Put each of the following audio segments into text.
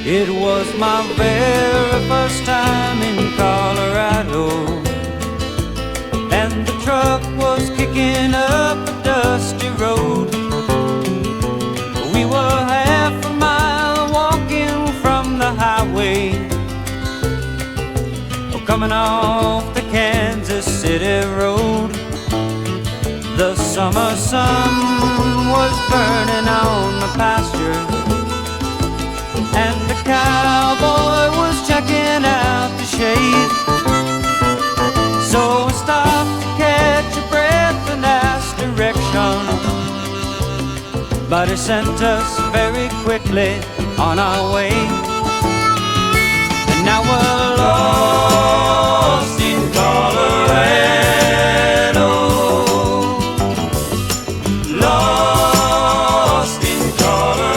It was my very first time in Colorado, and the truck was kicking up a dusty road. We were half a mile walking from the highway, coming off the Kansas City road. The summer sun was burning on the pasture, and the cowboy was checking out the shade. So we stopped to catch a breath and asked direction, but he sent us very quickly on our way. And now we're lost in Colorado, lost in Colorado.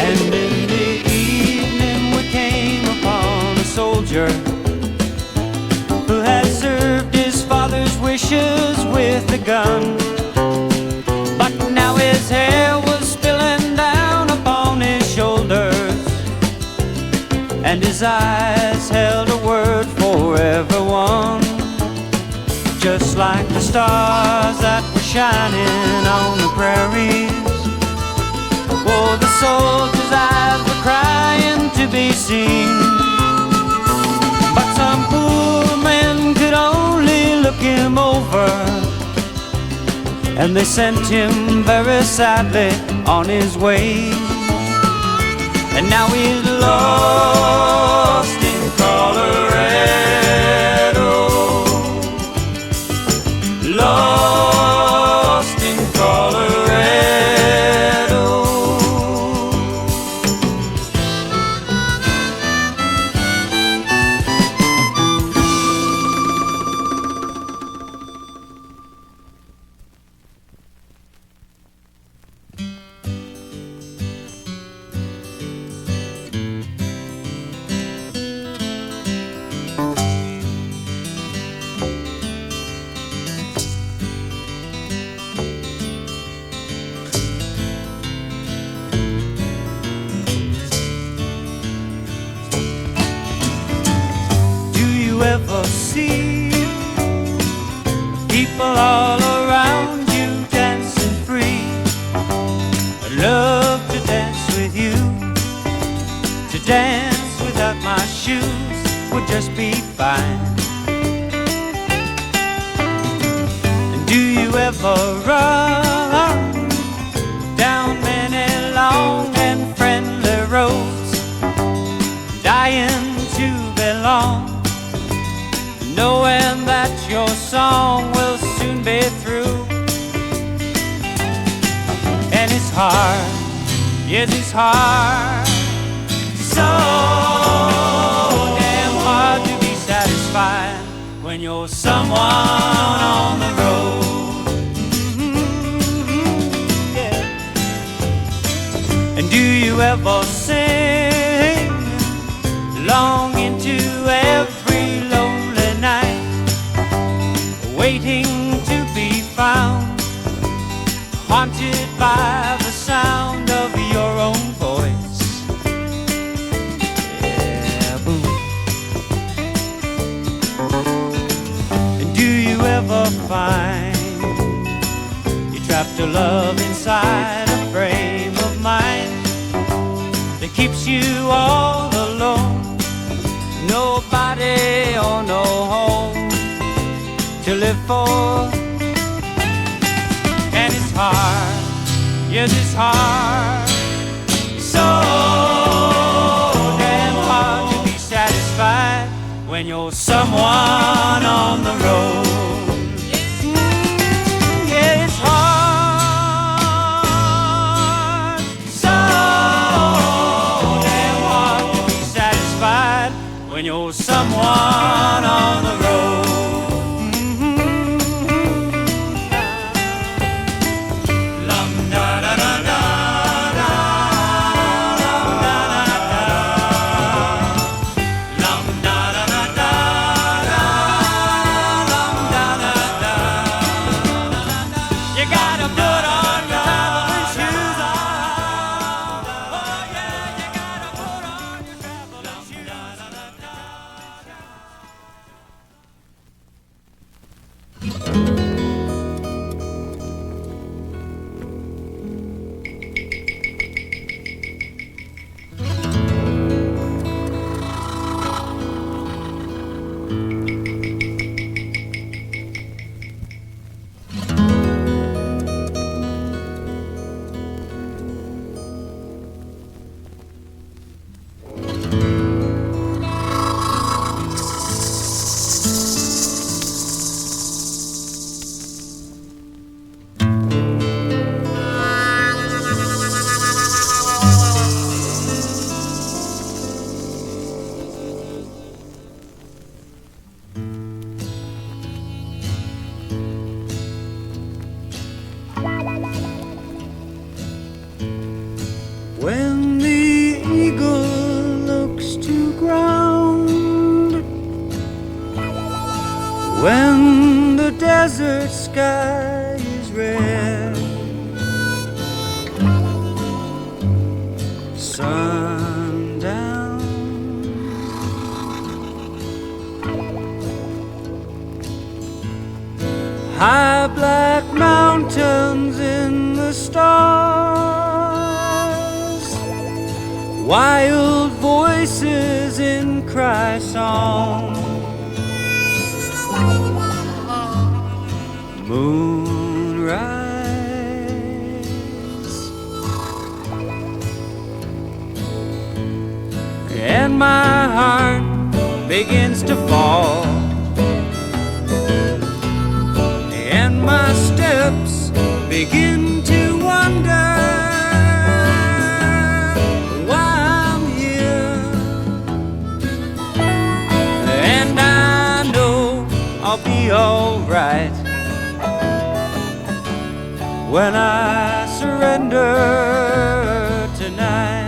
And in the evening we came upon a soldier who had served his father's wishes with a gun. But now his hair was spilling down upon his shoulders, and his eyes held a word for everyone, just like the stars that were shining on the prairies. Oh, the soldiers' eyes were crying to be seen, but some poor men could only look him over, and they sent him very sadly on his way. And now he's lost in Colorado, lost in Colorado. Ever see people all around you dancing free? I'd love to dance with you. To dance without my shoes would just be fine. And do you ever run down many long and friendly roads, dying to belong, knowing that your song will soon be through? And it's hard, yes it's hard, so damn hard to be satisfied when you're someone on the road. Yeah. And do you ever sing long into every lonely night, waiting to be found, haunted by the sound of your own voice? Yeah, boo. And do you ever find you trapped a love inside a frame of mind that keeps you all alone? Nobody or no home to live for. And it's hard, yes it's hard, so damn hard to be satisfied when you're someone on the road. Yeah, it's hard, so damn hard to be satisfied when you're someone on the road. You gotta put on your traveling shoes. Oh yeah, you gotta put on your traveling shoes. When the eagle looks to ground, when the desert sky is red, sundown, high black mountains in the stars, wild voices in cry song, moonrise, and my heart begins to fall, and my steps begin to wonder why I'm here, and I know I'll be alright when I surrender tonight.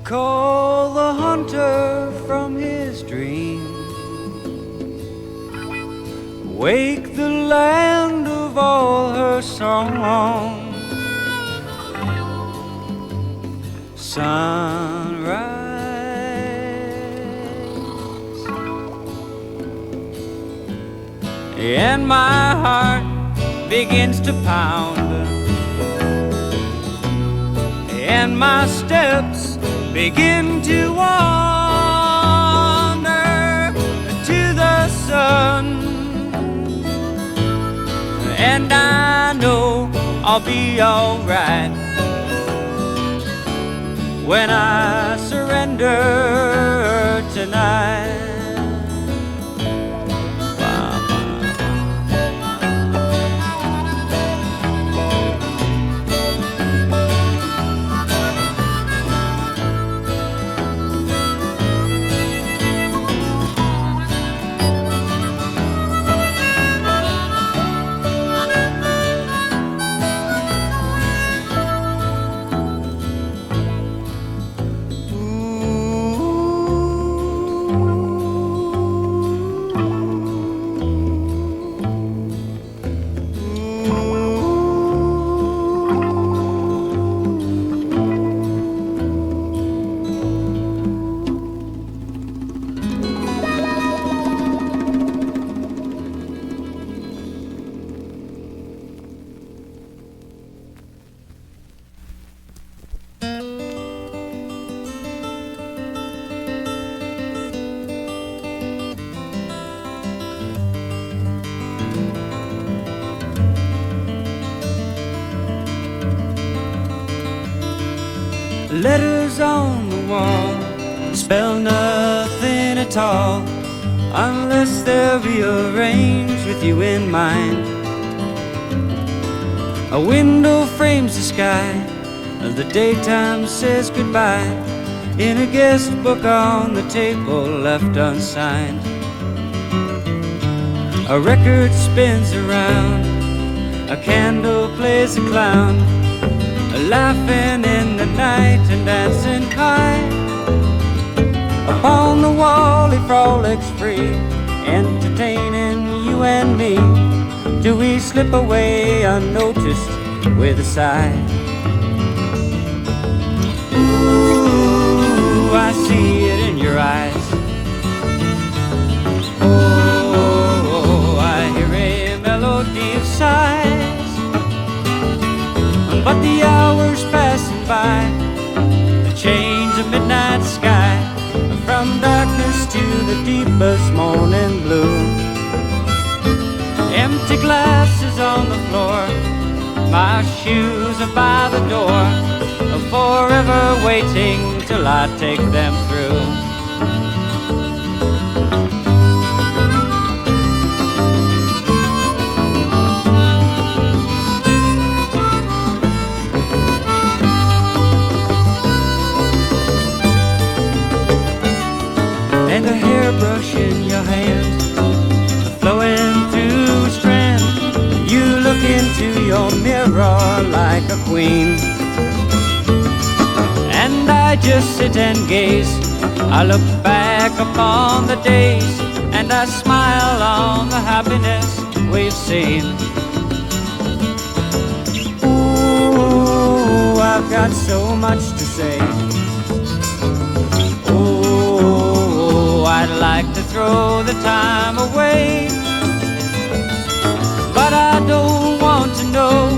Call the hunter from his dream, wake the land of all her song, sunrise, and my heart begins to pound, and my steps begin to wander to the sun, and I know I'll be alright when I surrender tonight. letters on the wall spell nothing at all unless they're rearranged with you in mind. A window frames the sky, the daytime says goodbye, in a guest book on the table left unsigned. A record spins around, a candle plays a clown, laughing in the night and dancing high. Upon the wall he frolics free, entertaining you and me, till we slip away unnoticed with a sigh. Ooh, I see it in your eyes. Oh, I hear a melody of sighs. But the hours passing by, the change of midnight sky, from darkness to the deepest morning blue. Empty glasses on the floor, my shoes are by the door, forever waiting till I take them through. And a hairbrush in your hand, flowing through a strand. You look into your mirror like a queen, and I just sit and gaze. I look back upon the days, and I smile on the happiness we've seen. Ooh, I've got so much to say. I'd like to throw the time away, but I don't want to know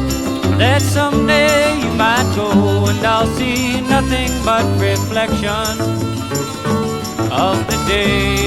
that someday you might go and I'll see nothing but reflection of the day.